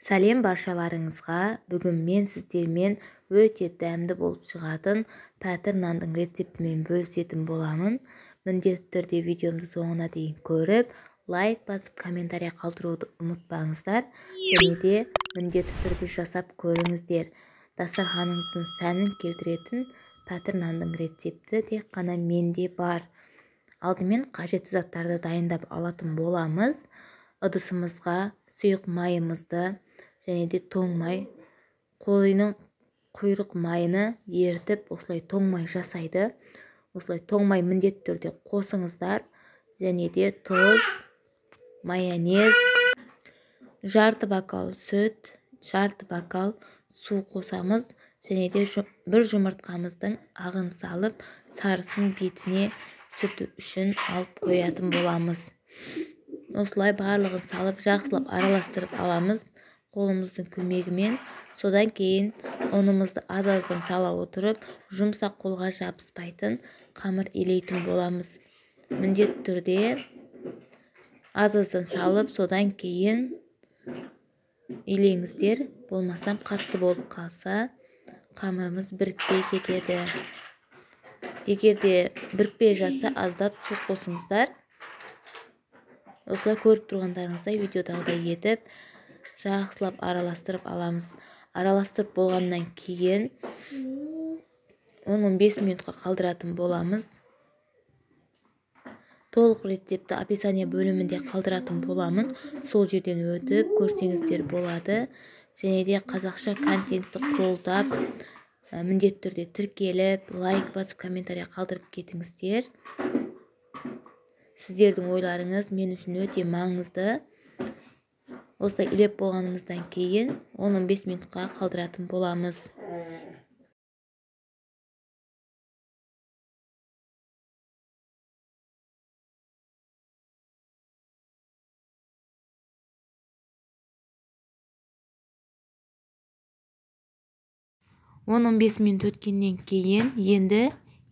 Сәлем баршаларыңызға. Бүгін мен сіздермен өте дәмді болып шығатын пәтір нандың рецептімен бөлісетін боламын. Міндетті түрде видеомды соңына дейін көріп, лайк басып, комментария қалдыруды ұмытпаңыздар. Және де міндетті түрде жасап көріңіздер. Дастарханыңыздың сәнін келтіретін пәтір нандың рецепті тек қана менде бар. Алдымен қажетті заттарды дайындап алатын боламыз. Ыдысымызға сұйық майымызды және де тоң май, қойының құйрық майыны ертіп, осылай тоң май жасайды. Осылай тоң май міндетті түрде қосыңыздар. Және де тұз, майонез, жарты бокал сүт, жарты бокал су қосамыз. Және де бір жұмыртқамыздың ағын салып, сарысын бетіне сүрту үшін алып қоятын боламыз. Осылай барлығын салып, жақсылап араластырып аламыз қолымыздың көмегімен. Содан кейін ұнымызды аз-аздан сала отырып, жұмсақ қолға жабыспайтын қамыр илейтін боламыз. Міндетті түрде аз-аздан салып, содан кейін илеңіздер. Болмасам қатты болып қалса, қамырымыз бірікпей кетеді. Егерде бірікпей жатса, аздап су қосыңыздар. Осылай көріп тұрғандарыңыздай видеодағыдай етіп, жақсылап араластырып аламыз. Араластырып болғаннан кейін 10-15 минутқа қалдыратын боламыз. Толық рецепті описание бөлімінде қалдыратын боламын. Сол жерден өтіп көрсеңіздер болады. Және де қазақша контентті қолдап, міндетті түрде тіркеліп, лайк басып, комментария қалдырып кетіңіздер. Сіздердің ойларыңыз мен үшін өте маңызды. Осылай илеп болғанымыздан кейін 10-15 минутқа қалдыратын боламыз. Он 15 минут өткеннен кейін енді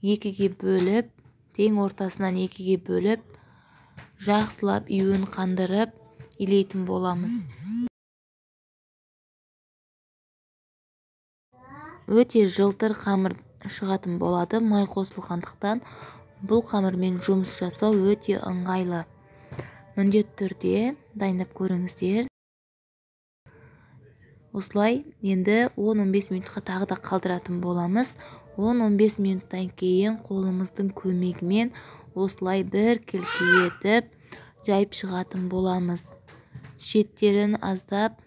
екіге бөліп, тең ортасынан екіге бөліп, жақсылап үйін қандырып илейтін боламыз. Өте жылтыр қамыр шығатын болады. Май қосылғандықтан бұл қамырмен жұмыс жасау өте ыңғайлы. Міндетті түрде дайындап көріңіздер. Осылай енді 10-15 минутқа тағы да қалдыратын боламыз. 10-15 минуттан кейін қолымыздың көмегімен осылай бір етіп жайып шығатын боламыз. Шеттерін аздап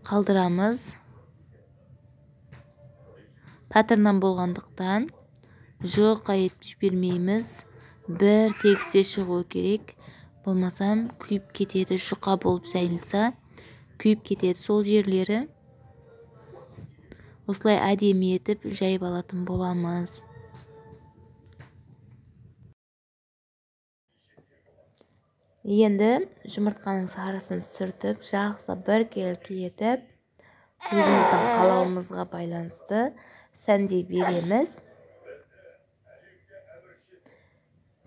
қалдырамыз. Пәтір нан болғандықтан жұқа етіп жібермейміз. Бір тегісте шығу керек. Болмасам күйіп кетеді, жұқа болып жайылса күйіп кетеді. Сол жерлері осылай әдемі етіп жайып алатын боламыз. Енді жұмыртқаның сарысын сүртіп, жақсы бір етіп, өзіміздің қалауымызға байланысты сәндей береміз.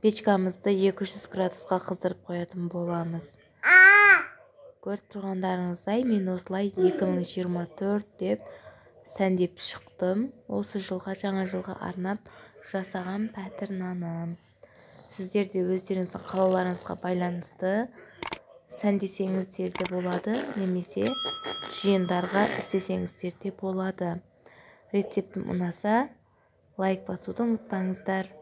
Печкамызды 200 градусқа қыздырып қоятын боламыз. Көріп тұрғандарыңыздай, мен осылай 2024 деп сәндеп шықтым. Осы жылға, жаңа жылға арнап жасаған пәтір наным. Сіздер де өздеріңіздің қалауларыңызға байланысты сәндесеңіздер де болады, немесе жиындарға істесеңіздер де болады. Рецептім ұнаса, лайк басуды ұмытпаңыздар.